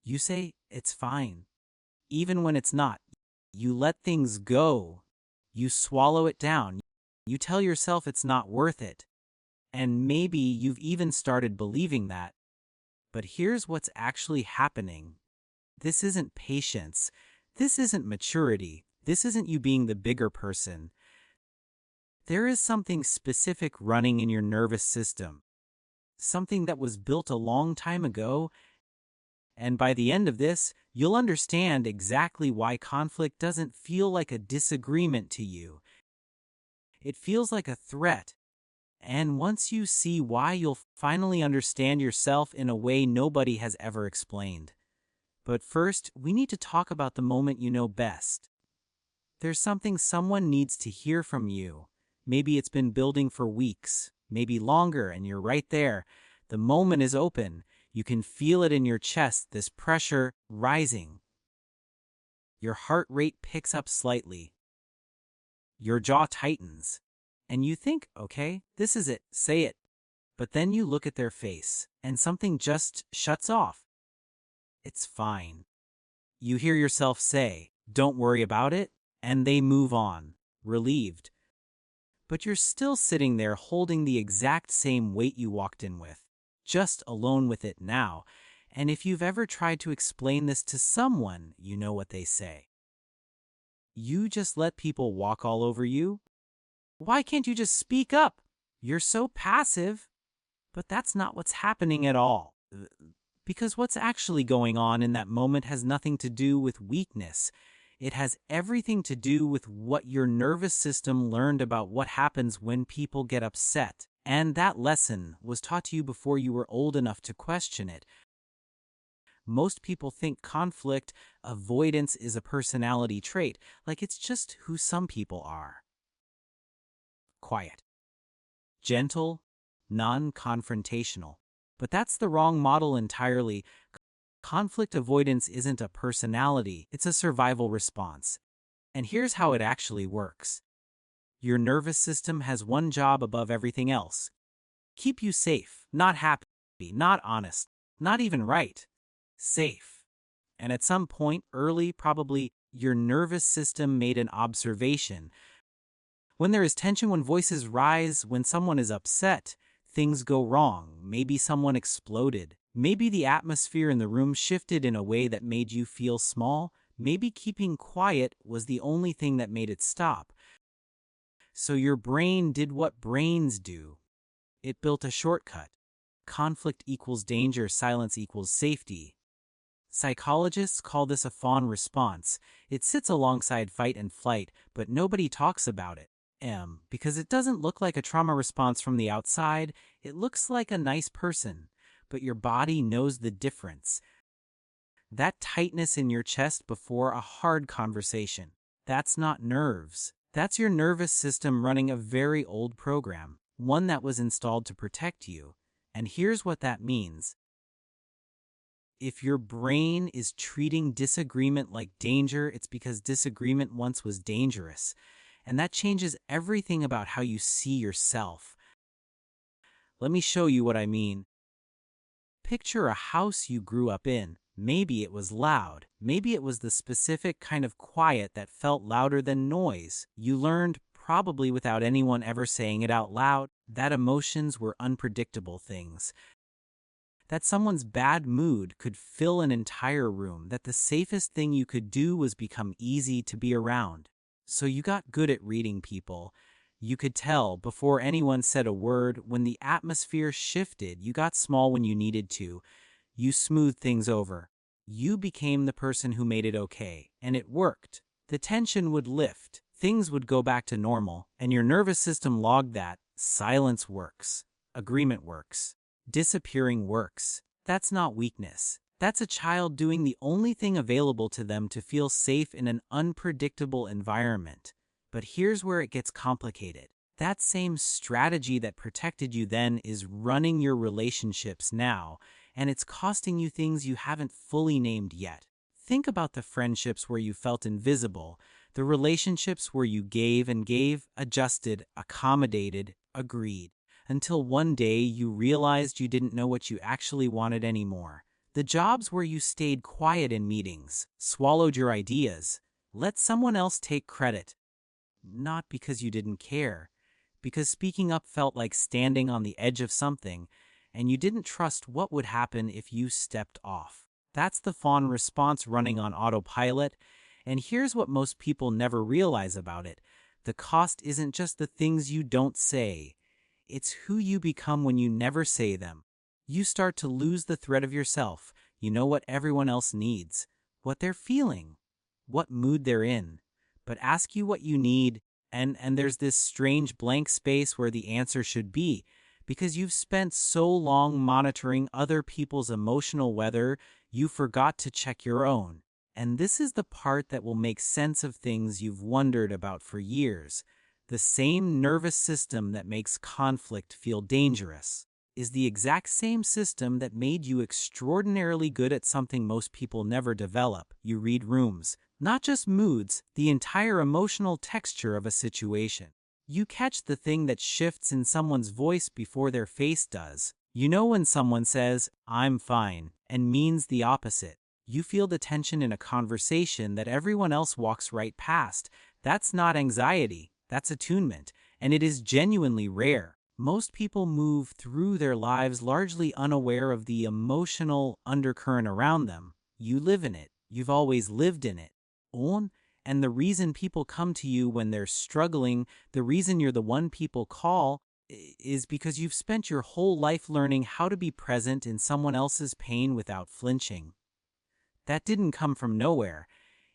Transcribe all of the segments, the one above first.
You say it's fine, even when it's not. You let things go. You swallow it down. You tell yourself it's not worth it. And maybe you've even started believing that. But here's what's actually happening. This isn't patience. This isn't maturity. This isn't you being the bigger person. There is something specific running in your nervous system. Something that was built a long time ago. And by the end of this, you'll understand exactly why conflict doesn't feel like a disagreement to you. It feels like a threat. And once you see why, you'll finally understand yourself in a way nobody has ever explained. But first, we need to talk about the moment you know best. There's something someone needs to hear from you. Maybe it's been building for weeks, maybe longer, and you're right there. The moment is open. You can feel it in your chest, this pressure rising. Your heart rate picks up slightly. Your jaw tightens. And you think, okay, this is it, say it. But then you look at their face, and something just shuts off. It's fine. You hear yourself say, don't worry about it, and they move on, relieved. But you're still sitting there holding the exact same weight you walked in with, just alone with it now. And if you've ever tried to explain this to someone, you know what they say. You just let people walk all over you? Why can't you just speak up? You're so passive. But that's not what's happening at all. Because what's actually going on in that moment has nothing to do with weakness. It has everything to do with what your nervous system learned about what happens when people get upset. And that lesson was taught to you before you were old enough to question it. Most people think conflict avoidance is a personality trait, like it's just who some people are. Quiet. Gentle, non-confrontational. But that's the wrong model entirely. Conflict avoidance isn't a personality, it's a survival response. And here's how it actually works. Your nervous system has one job above everything else. Keep you safe, not happy, not honest, not even right. Safe. And at some point, early, probably, your nervous system made an observation. When there is tension, when voices rise, when someone is upset, things go wrong. Maybe someone exploded. Maybe the atmosphere in the room shifted in a way that made you feel small. Maybe keeping quiet was the only thing that made it stop. So your brain did what brains do. It built a shortcut. Conflict equals danger, silence equals safety. Psychologists call this a Fawn response. It sits alongside fight and flight, but nobody talks about it. Because it doesn't look like a trauma response from the outside. It looks like a nice person, but your body knows the difference. That tightness in your chest before a hard conversation, that's not nerves. That's your nervous system running a very old program, one that was installed to protect you. And here's what that means. If your brain is treating disagreement like danger, it's because disagreement once was dangerous. And that changes everything about how you see yourself. Let me show you what I mean. Picture a house you grew up in. Maybe it was loud. Maybe it was the specific kind of quiet that felt louder than noise. You learned, probably without anyone ever saying it out loud, that emotions were unpredictable things. That someone's bad mood could fill an entire room. That the safest thing you could do was become easy to be around. So you got good at reading people. You could tell before anyone said a word. When the atmosphere shifted, you got small when you needed to. You smoothed things over. You became the person who made it okay, and it worked. The tension would lift, things would go back to normal, and your nervous system logged that. Silence works. Agreement works. Disappearing works. That's not weakness. That's a child doing the only thing available to them to feel safe in an unpredictable environment. But here's where it gets complicated. That same strategy that protected you then is running your relationships now, and it's costing you things you haven't fully named yet. Think about the friendships where you felt invisible, the relationships where you gave and gave, adjusted, accommodated, agreed, until one day you realized you didn't know what you actually wanted anymore. The jobs where you stayed quiet in meetings, swallowed your ideas, let someone else take credit. Not because you didn't care, because speaking up felt like standing on the edge of something, and you didn't trust what would happen if you stepped off. That's the Fawn response running on autopilot, and here's what most people never realize about it. The cost isn't just the things you don't say, it's who you become when you never say them. You start to lose the thread of yourself. You know what everyone else needs, what they're feeling, what mood they're in. But ask you what you need, and there's this strange blank space where the answer should be, because you've spent so long monitoring other people's emotional weather, you forgot to check your own. And this is the part that will make sense of things you've wondered about for years. The same nervous system that makes conflict feel dangerous is the exact same system that made you extraordinarily good at something most people never develop. You read rooms, not just moods, the entire emotional texture of a situation. You catch the thing that shifts in someone's voice before their face does. You know when someone says, "I'm fine," and means the opposite. You feel the tension in a conversation that everyone else walks right past. That's not anxiety, that's attunement, and it is genuinely rare. Most people move through their lives largely unaware of the emotional undercurrent around them. You live in it. You've always lived in it. And the reason people come to you when they're struggling, the reason you're the one people call, is because you've spent your whole life learning how to be present in someone else's pain without flinching. That didn't come from nowhere.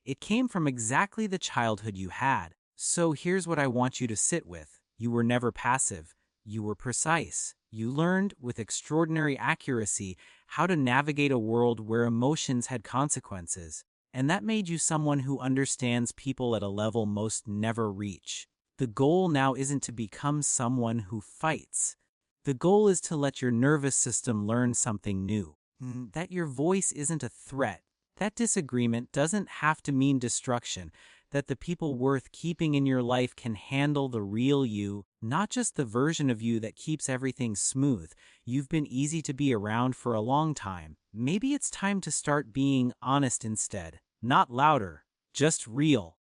It came from exactly the childhood you had. So here's what I want you to sit with. You were never passive. You were precise. You learned, with extraordinary accuracy, how to navigate a world where emotions had consequences. And that made you someone who understands people at a level most never reach. The goal now isn't to become someone who fights. The goal is to let your nervous system learn something new. That your voice isn't a threat. That disagreement doesn't have to mean destruction. That the people worth keeping in your life can handle the real you, not just the version of you that keeps everything smooth. You've been easy to be around for a long time. Maybe it's time to start being honest instead. Not louder, just real.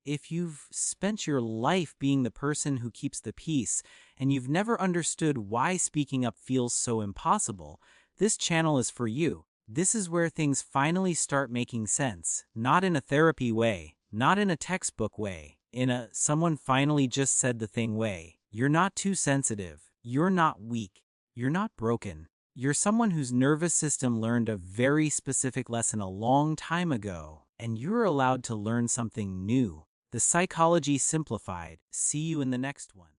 If you've spent your life being the person who keeps the peace, and you've never understood why speaking up feels so impossible, this channel is for you. This is where things finally start making sense, not in a therapy way, not in a textbook way, in a someone finally just said the thing way. You're not too sensitive. You're not weak. You're not broken. You're someone whose nervous system learned a very specific lesson a long time ago, and you're allowed to learn something new. The Psychology Simplified. See you in the next one.